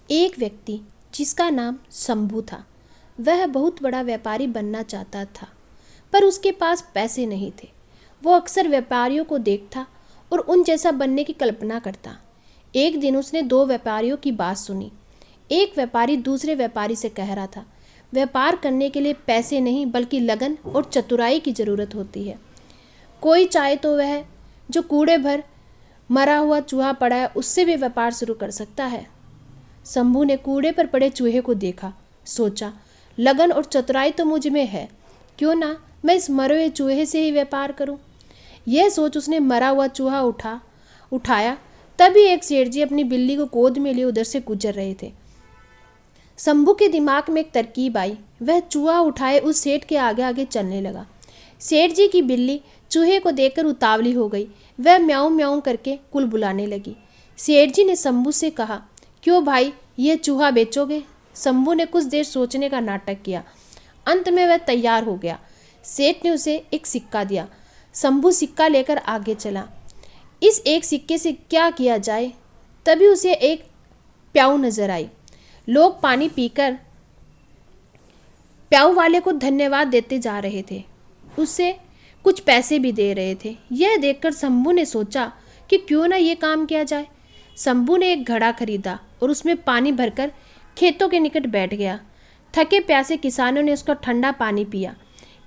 एक व्यक्ति जिसका नाम शंभू था, वह बहुत बड़ा व्यापारी बनना चाहता था, पर उसके पास पैसे नहीं थे। वो अक्सर व्यापारियों को देखता और उन जैसा बनने की कल्पना करता। एक दिन उसने दो व्यापारियों की बात सुनी। एक व्यापारी दूसरे व्यापारी से कह रहा था, व्यापार करने के लिए पैसे नहीं बल्कि लगन और चतुराई की ज़रूरत होती है। कोई चाहे तो वह जो कूड़े भर मरा हुआ चूहा पड़ा है उससे भी व्यापार शुरू कर सकता है। शंभू ने कूड़े पर पड़े चूहे को देखा, सोचा, लगन और चतुराई तो मुझ में है, क्यों ना मैं इस मरे हुए चूहे से ही व्यापार करूं। यह सोच उसने मरा हुआ चूहा उठाया। तभी एक सेठ जी अपनी बिल्ली को गोद में लिए उधर से गुजर रहे थे। शंभू के दिमाग में एक तरकीब आई। वह चूहा उठाए उस सेठ के आगे आगे चलने लगा। सेठ जी की बिल्ली चूहे को देखकर उतावली हो गई। वह म्याऊं म्याऊं करके कुल बुलाने लगी। सेठ जी ने शंभू से कहा, क्यों भाई, ये चूहा बेचोगे? शंभू ने कुछ देर सोचने का नाटक किया। अंत में वह तैयार हो गया। सेठ ने उसे एक सिक्का दिया। शंभू सिक्का लेकर आगे चला। इस एक सिक्के से क्या किया जाए? तभी उसे एक प्याऊ नजर आई। लोग पानी पीकर प्याऊ वाले को धन्यवाद देते जा रहे थे, उससे कुछ पैसे भी दे रहे थे। यह देखकर शंभू ने सोचा कि क्यों ना ये काम किया जाए। शंभू ने एक घड़ा खरीदा और उसमें पानी भरकर खेतों के निकट बैठ गया। थके प्यासे किसानों ने उसका ठंडा पानी पिया।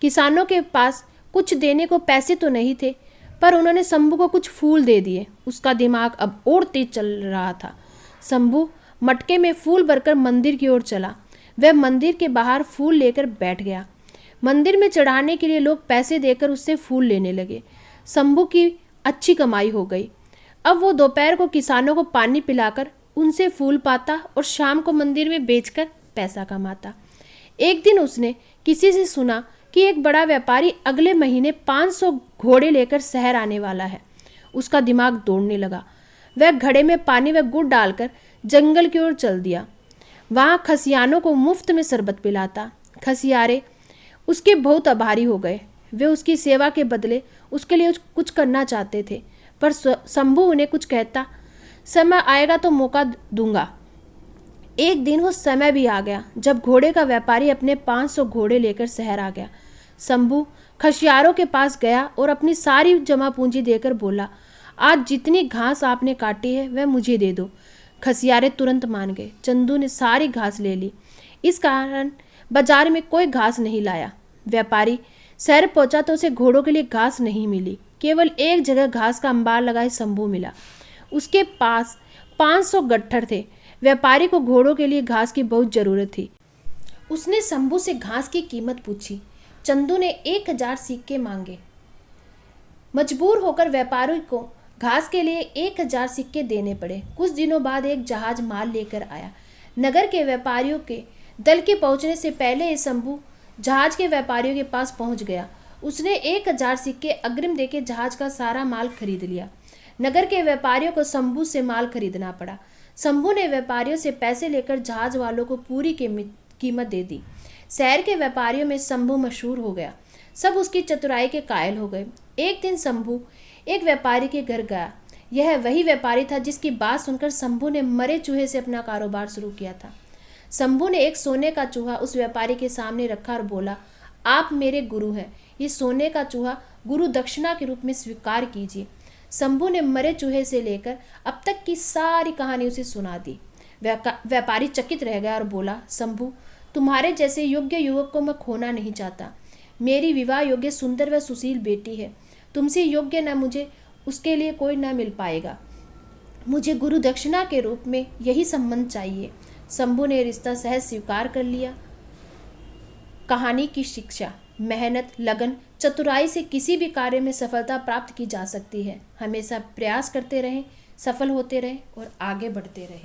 किसानों के पास कुछ देने को पैसे तो नहीं थे, पर उन्होंने शंभू को कुछ फूल दे दिए। उसका दिमाग अब और तेज चल रहा था। शंभू मटके में फूल भरकर मंदिर की ओर चला। वह मंदिर के बाहर फूल लेकर बैठ गया। मंदिर में चढ़ाने के लिए लोग पैसे देकर उससे फूल लेने लगे। शंभू की अच्छी कमाई हो गई। अब वो दोपहर को किसानों को पानी पिलाकर उनसे फूल पाता और शाम को मंदिर में बेचकर पैसा कमाता। एक दिन उसने किसी से सुना कि एक बड़ा व्यापारी अगले महीने 500 घोड़े लेकर शहर आने वाला है। उसका दिमाग दौड़ने लगा। वह घड़े में पानी व गुड़ डालकर जंगल की ओर चल दिया। वहाँ खसियानों को मुफ्त में शरबत पिलाता। खसियारे उसके बहुत आभारी हो गए। वे उसकी सेवा के बदले उसके लिए कुछ करना चाहते थे, पर शंभू उन्हें कुछ कहता, समय आएगा तो मौका दूंगा। एक दिन वो समय भी आ गया जब घोड़े का व्यापारी अपने 500 घोड़े लेकर शहर आ गया। शंभू खसियारों के पास गया और अपनी सारी जमा पूंजी देकर बोला, आज जितनी घास आपने काटी है वह मुझे दे दो। खसियारे तुरंत मान गए। चंदू ने सारी घास ले ली। इस कारण बाजार में कोई घास नहीं लाया। व्यापारी शहर पहुंचा तो उसे घोड़ों के लिए घास नहीं मिली। केवल एक जगह घास का अंबार लगाए शंभू मिला। उसके पास 500 गट्ठर थे। व्यापारी को घोड़ों के लिए घास की बहुत जरूरत थी। उसने शंभू से घास की कीमत पूछी। चंदू ने 1000 सिक्के मांगे। मजबूर होकर व्यापारी को घास के लिए 1000 सिक्के देने पड़े। कुछ दिनों बाद एक जहाज माल लेकर आया। नगर के व्यापारियों के दल के पहुंचने से पहले ही शंभू जहाज के व्यापारियों के पास पहुंच गया। उसने 1000 सिक्के अग्रिम देके जहाज का सारा माल खरीद लिया। नगर के व्यापारियों को शंभू से माल खरीदना पड़ा। शंभू ने व्यापारियों से पैसे लेकर जहाज वालों को पूरी कीमत दे दी। शहर के व्यापारियों में शंभू मशहूर हो गया। सब उसकी चतुराई के कायल हो गए। एक दिन शंभू एक व्यापारी के घर गया। यह वही व्यापारी था जिसकी बात सुनकर शंभू ने मरे चूहे से अपना कारोबार शुरू किया था। शंभू ने एक सोने का चूहा उस व्यापारी के सामने रखा और बोला, आप मेरे गुरु हैं, ये सोने का चूहा गुरु दक्षिणा के रूप में स्वीकार कीजिए। शंभू ने मरे चूहे से लेकर अब तक की सारी कहानी उसे सुना दी। व्यापारी चकित रह गया और बोला, शंभू, तुम्हारे जैसे योग्य युवक को मैं खोना नहीं चाहता। मेरी विवाह योग्य सुंदर व सुशील बेटी है। तुमसे योग्य न मुझे उसके लिए कोई न मिल पाएगा। मुझे गुरु दक्षिणा के रूप में यही संबंध चाहिए। शंभू ने रिश्ता सहज स्वीकार कर लिया। कहानी की शिक्षा, मेहनत, लगन, चतुराई से किसी भी कार्य में सफलता प्राप्त की जा सकती है। हमेशा प्रयास करते रहें, सफल होते रहें और आगे बढ़ते रहें।